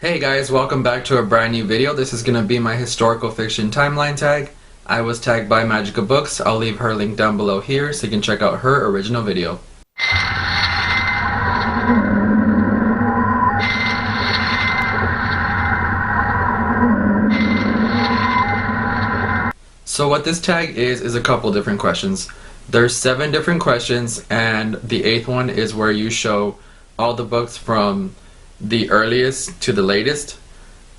Hey guys, welcome back to a brand new video. This is going to be my historical fiction timeline tag. I was tagged by MagicOfBooks. I'll leave her link down below here so you can check out her original video. So what this tag is a couple different questions. There's 7 different questions, and the 8th one is where you show all the books from the earliest to the latest,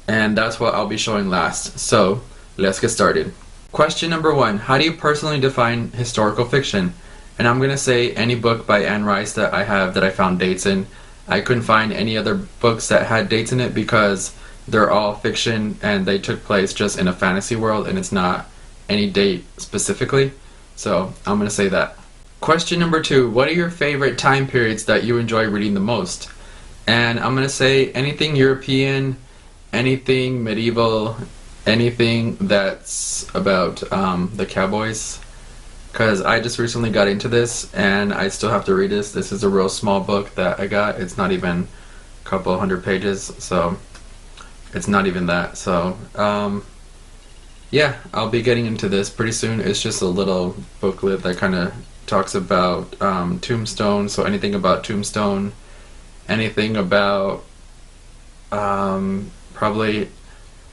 and that's what I'll be showing last. So let's get started. Question number 1: how do you personally define historical fiction? And I'm gonna say any book by Anne Rice that I found dates in. I couldn't find any other books that had dates in it because they're all fiction and they took place just in a fantasy world and it's not any date specifically, so I'm gonna say that. Question number 2: what are your favorite time periods that you enjoy reading the most? And I'm going to say anything European, anything medieval, anything that's about the cowboys. Because I just recently got into this and I still have to read this. This is a real small book that I got. It's not even a couple hundred pages, so it's not even that. So yeah, I'll be getting into this pretty soon. It's just a little booklet that kind of talks about Tombstone, so anything about Tombstone. Anything about probably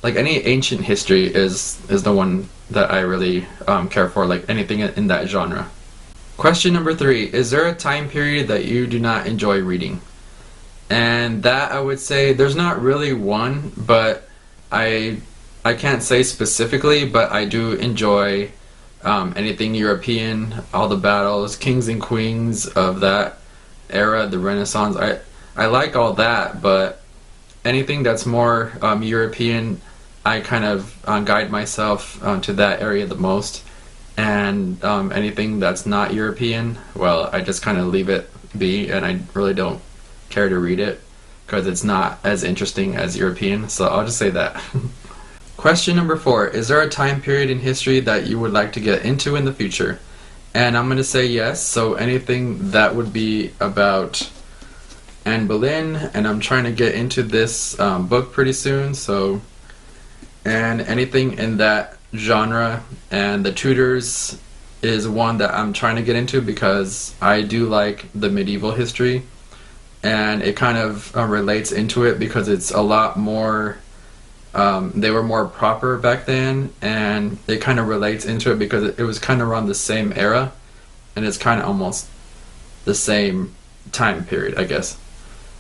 like any ancient history is the one that I really care for, like anything in that genre. Question number 3: is there a time period that you do not enjoy reading? And that I would say there's not really one, but I can't say specifically, but I do enjoy anything European, all the battles, kings and queens of that era, the Renaissance. I like all that, but anything that's more European, I kind of guide myself to that area the most. And anything that's not European, well, I just kind of leave it be, and I really don't care to read it because it's not as interesting as European, so I'll just say that. Question number 4: is there a time period in history that you would like to get into in the future? And I'm going to say yes, so anything that would be about Anne Boleyn, and I'm trying to get into this book pretty soon, so, and anything in that genre. And the Tudors is one that I'm trying to get into because I do like the medieval history, and it kind of relates into it because it's a lot more they were more proper back then, and it kind of relates into it because it was kind of around the same era, and it's kind of almost the same time period, I guess.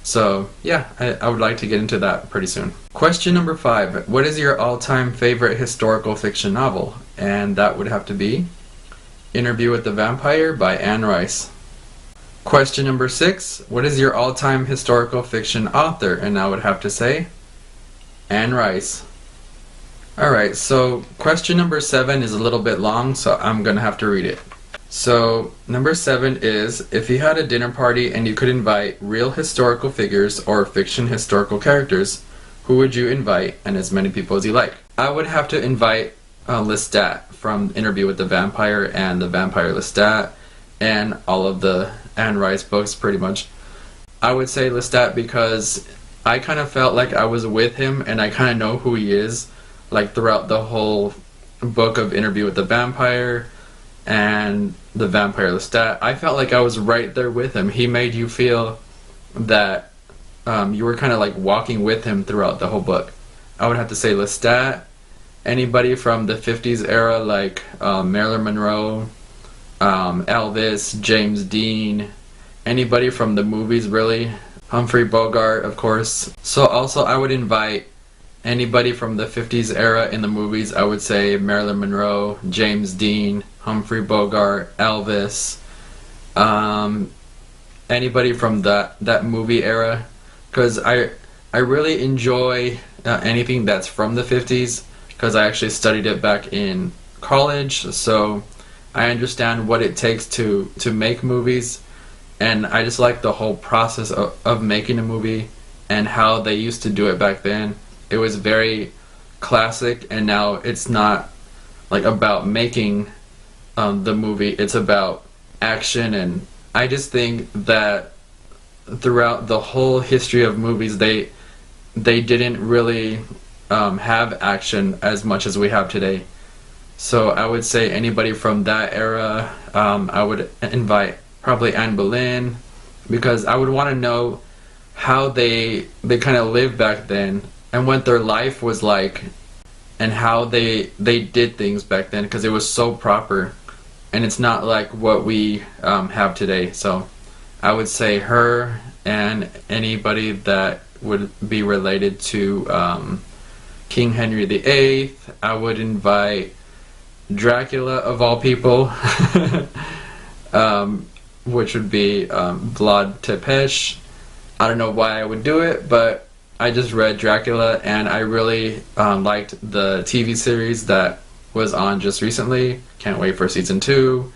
So yeah, I would like to get into that pretty soon. Question number 5: what is your all-time favorite historical fiction novel? And that would have to be Interview with the Vampire by Anne Rice. Question number 6: what is your all-time historical fiction author? And I would have to say Anne Rice. Alright, so question number 7 is a little bit long, so I'm gonna have to read it. So number 7 is: if you had a dinner party and you could invite real historical figures or fiction historical characters, who would you invite, and as many people as you like? I would have to invite Lestat from Interview with the Vampire and The Vampire Lestat and all of the Anne Rice books pretty much. I would say Lestat because I kind of felt like I was with him and I kind of know who he is, like throughout the whole book of Interview with the Vampire and The Vampire Lestat. I felt like I was right there with him. He made you feel that you were kind of like walking with him throughout the whole book. I would have to say Lestat. Anybody from the 50s era like Marilyn Monroe, Elvis, James Dean, anybody from the movies really, Humphrey Bogart of course. So also I would invite anybody from the 50s era in the movies. I would say Marilyn Monroe, James Dean, Humphrey Bogart, Elvis, anybody from that movie era, because I really enjoy anything that's from the 50s because I actually studied it back in college, so I understand what it takes to make movies, and I just like the whole process of making a movie and how they used to do it back then. It was very classic, and now it's not like about making the movie, it's about action. And I just think that throughout the whole history of movies, they they didn't really have action as much as we have today. So I would say anybody from that era. I would invite probably Anne Boleyn, because I would want to know how they kind of lived back then and what their life was like, and how they did things back then, because it was so proper, and it's not like what we have today. So I would say her, and anybody that would be related to King Henry VIII. I would invite Dracula, of all people, which would be Vlad Tepes. I don't know why I would do it, but I just read Dracula, and I really liked the TV series that was on just recently. Can't wait for season 2.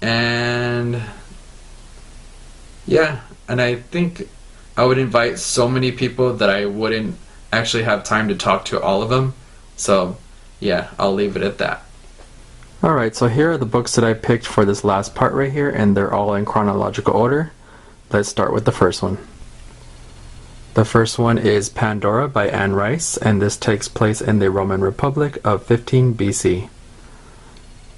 And yeah, and I think I would invite so many people that I wouldn't actually have time to talk to all of them. So yeah, I'll leave it at that. Alright, so here are the books that I picked for this last part right here, and they're all in chronological order. Let's start with the first one. The first one is Pandora by Anne Rice, and this takes place in the Roman Republic of 15 BC.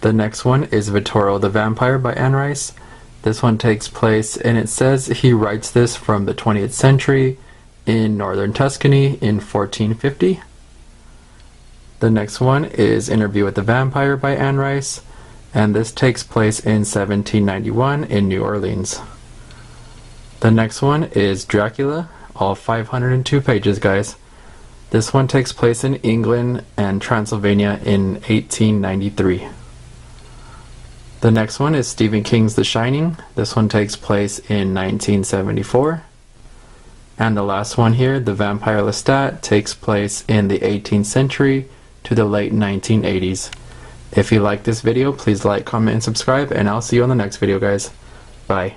The next one is Vittorio the Vampire by Anne Rice. This one takes place, and it says he writes this from the 20th century in northern Tuscany in 1450. The next one is Interview with the Vampire by Anne Rice, and this takes place in 1791 in New Orleans. The next one is Dracula, all 502 pages, guys. This one takes place in England and Transylvania in 1893. The next one is Stephen King's The Shining. This one takes place in 1974. And the last one here, The Vampire Lestat, takes place in the 18th century to the late 1980s. If you like this video, please like, comment, and subscribe, and I'll see you on the next video, guys. Bye.